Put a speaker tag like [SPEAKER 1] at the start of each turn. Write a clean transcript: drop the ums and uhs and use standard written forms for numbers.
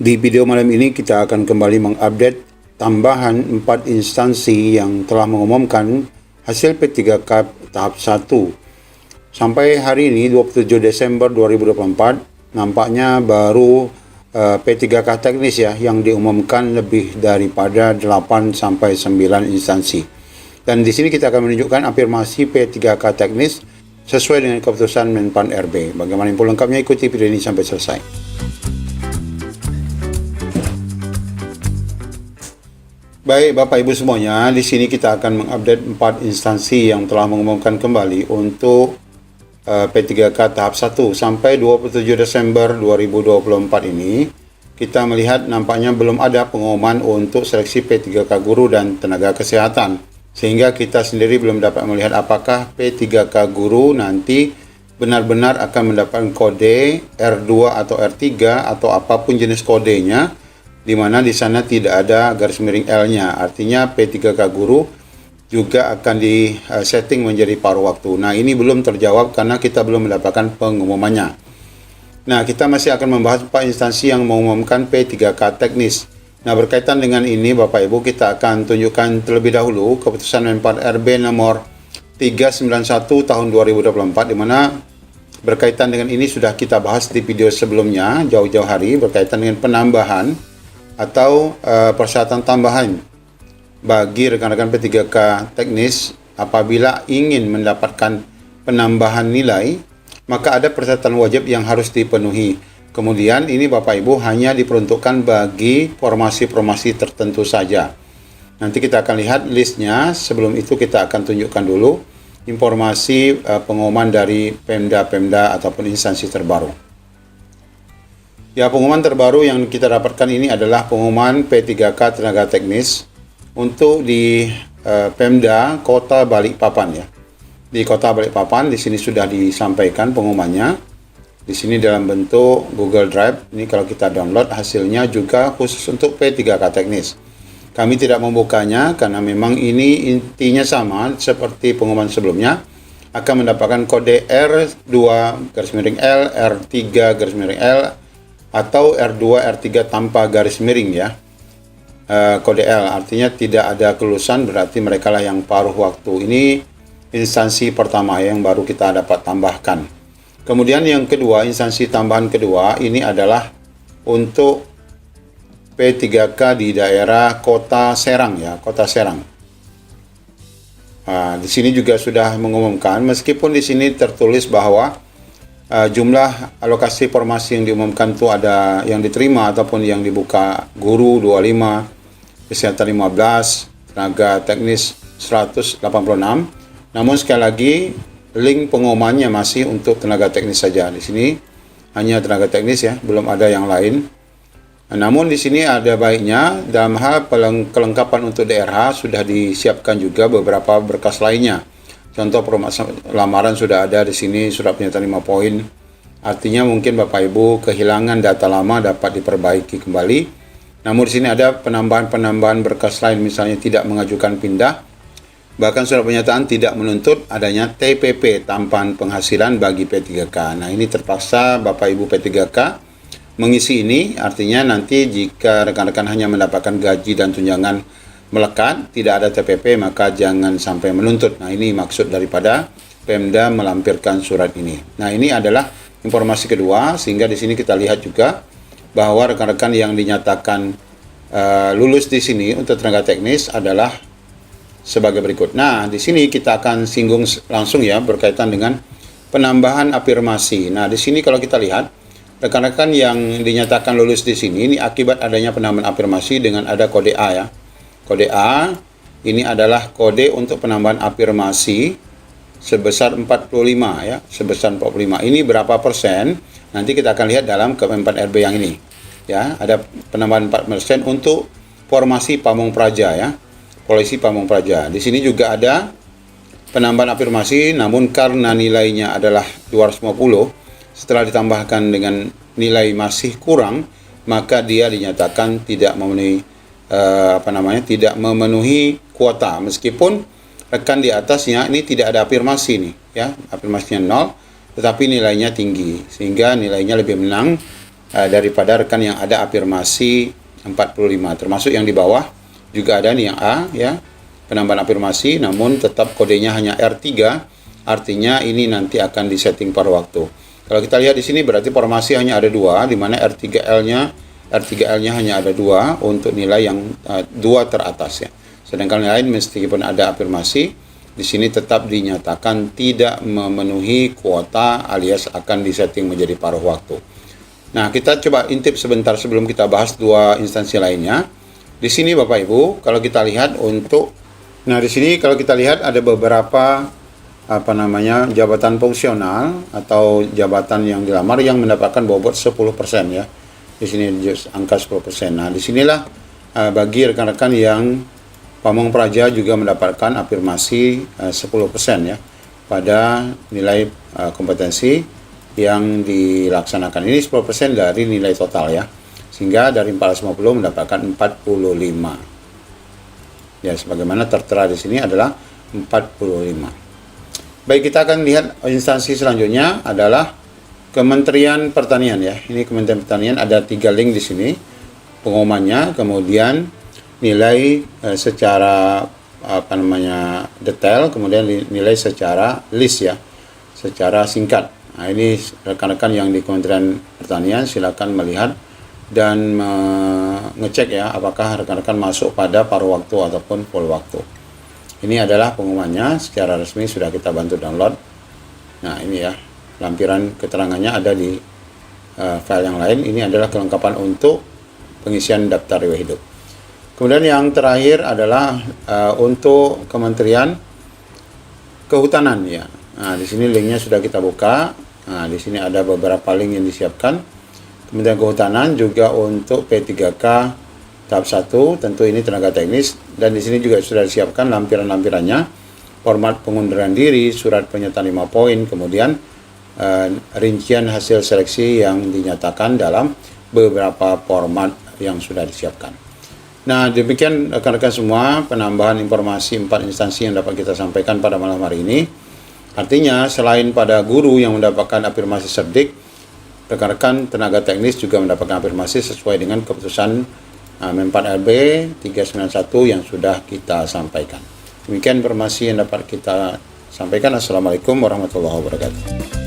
[SPEAKER 1] Di video malam ini kita akan kembali mengupdate tambahan 4 instansi yang telah mengumumkan hasil P3K tahap 1. Sampai hari ini 27 Desember 2024 nampaknya baru P3K teknis ya yang diumumkan lebih daripada 8 sampai 9 instansi. Dan di sini kita akan menunjukkan afirmasi P3K teknis sesuai dengan keputusan Menpan RB. Bagaimana info lengkapnya, ikuti video ini sampai selesai. Baik Bapak Ibu semuanya, di sini kita akan mengupdate 4 instansi yang telah mengumumkan kembali untuk P3K tahap 1 sampai 27 Desember 2024 ini. Kita melihat nampaknya belum ada pengumuman untuk seleksi P3K guru dan tenaga kesehatan, sehingga kita sendiri belum dapat melihat apakah P3K guru nanti benar-benar akan mendapatkan kode R2 atau R3 atau apapun jenis kodenya, di mana di sana tidak ada garis miring L-nya. Artinya P3K guru juga akan di-setting menjadi paruh waktu. Nah, ini belum terjawab karena kita belum mendapatkan pengumumannya. Nah, kita masih akan membahas 4 instansi yang mengumumkan P3K teknis. Nah, berkaitan dengan ini Bapak Ibu, kita akan tunjukkan terlebih dahulu keputusan Menpan RB nomor 391 tahun 2024, di mana berkaitan dengan ini sudah kita bahas di video sebelumnya jauh-jauh hari, berkaitan dengan penambahan atau persyaratan tambahan bagi rekan-rekan P3K teknis. Apabila ingin mendapatkan penambahan nilai, maka ada persyaratan wajib yang harus dipenuhi. Kemudian ini Bapak Ibu hanya diperuntukkan bagi formasi-formasi tertentu saja. Nanti kita akan lihat listnya. Sebelum itu kita akan tunjukkan dulu informasi pengumuman dari Pemda-Pemda ataupun instansi terbaru. Ya, pengumuman terbaru yang kita dapatkan ini adalah pengumuman P3K tenaga teknis untuk di Pemda Kota Balikpapan ya. Di Kota Balikpapan di sini sudah disampaikan pengumumannya. Di sini dalam bentuk Google Drive. Ini kalau kita download hasilnya juga khusus untuk P3K teknis. Kami tidak membukanya karena memang ini intinya sama seperti pengumuman sebelumnya. Akan mendapatkan kode R2 garis miring L, R3 garis miring L, atau R2, R3 tanpa garis miring ya. Kode L artinya tidak ada kelulusan, berarti mereka lah yang paruh waktu. Ini instansi pertama yang baru kita dapat tambahkan. Kemudian yang kedua, instansi tambahan kedua ini adalah untuk P3K di daerah Kota Serang ya, Kota Serang. Nah, di sini juga sudah mengumumkan, meskipun di sini tertulis bahwa jumlah alokasi formasi yang diumumkan itu ada yang diterima ataupun yang dibuka guru 25, kesehatan 15, tenaga teknis 186. Namun sekali lagi link pengumumannya masih untuk tenaga teknis saja. Di sini hanya tenaga teknis ya, belum ada yang lain. Namun di sini ada baiknya dalam hal kelengkapan untuk DRH sudah disiapkan juga beberapa berkas lainnya. Contoh lamaran sudah ada di sini, surat pernyataan 5 poin. Artinya mungkin Bapak Ibu kehilangan data lama dapat diperbaiki kembali. Namun di sini ada penambahan berkas lain, misalnya tidak mengajukan pindah. Bahkan surat pernyataan tidak menuntut adanya TPP, tambahan penghasilan bagi P3K. Nah, ini terpaksa Bapak Ibu P3K mengisi ini. Artinya nanti jika rekan-rekan hanya mendapatkan gaji dan tunjangan melekat, tidak ada TPP, maka jangan sampai menuntut. Nah, ini maksud daripada Pemda melampirkan surat ini. Nah, ini adalah informasi kedua, sehingga di sini kita lihat juga bahwa rekan-rekan yang dinyatakan lulus di sini untuk tenaga teknis adalah sebagai berikut. Nah, di sini kita akan singgung langsung ya berkaitan dengan penambahan afirmasi. Nah, di sini kalau kita lihat rekan-rekan yang dinyatakan lulus di sini ini akibat adanya penambahan afirmasi dengan ada kode A ya. Kode A ini adalah kode untuk penambahan afirmasi sebesar 45 ya, sebesar 45. Ini berapa persen? Nanti kita akan lihat dalam Menpan RB yang ini. Ya, ada penambahan 4% untuk formasi Pamong Praja ya. Polisi Pamong Praja. Di sini juga ada penambahan afirmasi, namun karena nilainya adalah 250, setelah ditambahkan dengan nilai masih kurang, maka dia dinyatakan tidak memenuhi tidak memenuhi kuota. Meskipun rekan di atasnya ini tidak ada afirmasi nih ya, afirmasinya 0, tetapi nilainya tinggi, sehingga nilainya lebih menang daripada rekan yang ada afirmasi 45, termasuk yang di bawah juga ada nih yang A ya, penambahan afirmasi namun tetap kodenya hanya R3, artinya ini nanti akan disetting per waktu. Kalau kita lihat di sini berarti formasi hanya ada 2, di mana R3L-nya hanya ada 2 untuk nilai yang 2 teratas ya. Sedangkan lain meskipun ada afirmasi, di sini tetap dinyatakan tidak memenuhi kuota alias akan disetting menjadi paruh waktu. Nah, kita coba intip sebentar sebelum kita bahas 2 instansi lainnya. Di sini Bapak Ibu, kalau kita lihat di sini kalau kita lihat ada beberapa jabatan fungsional atau jabatan yang dilamar yang mendapatkan bobot 10% ya. Di sini angka 10%. Nah, disinilah bagi rekan-rekan yang pamong praja juga mendapatkan afirmasi 10% ya pada nilai kompetensi yang dilaksanakan. Ini 10% dari nilai total ya. Sehingga dari 450 mendapatkan 45. Ya, sebagaimana tertera di sini adalah 45. Baik, kita akan lihat instansi selanjutnya adalah Kementerian Pertanian ya. Ini Kementerian Pertanian, ada 3 link di sini pengumumannya, kemudian nilai secara detail, kemudian nilai secara list ya, secara singkat. Nah, ini rekan-rekan yang di Kementerian Pertanian silakan melihat dan mengecek ya apakah rekan-rekan masuk pada paruh waktu ataupun full waktu. Ini adalah pengumumannya secara resmi, sudah kita bantu download. Nah, ini ya, lampiran keterangannya ada di file yang lain. Ini adalah kelengkapan untuk pengisian daftar riwayat hidup. Kemudian yang terakhir adalah untuk Kementerian Kehutanan ya. Nah, di sini linknya sudah kita buka. Nah, di sini ada beberapa link yang disiapkan. Kementerian Kehutanan juga untuk P3K tahap 1, tentu ini tenaga teknis, dan di sini juga sudah disiapkan lampiran-lampirannya, format pengunduran diri, surat pernyataan 5 poin, kemudian rincian hasil seleksi yang dinyatakan dalam beberapa format yang sudah disiapkan. Nah, demikian rekan-rekan semua penambahan informasi 4 instansi yang dapat kita sampaikan pada malam hari ini. Artinya, selain pada guru yang mendapatkan afirmasi cerdik, rekan-rekan tenaga teknis juga mendapatkan afirmasi sesuai dengan keputusan Men4RB 391 yang sudah kita sampaikan. Demikian informasi yang dapat kita sampaikan. Assalamualaikum warahmatullahi wabarakatuh.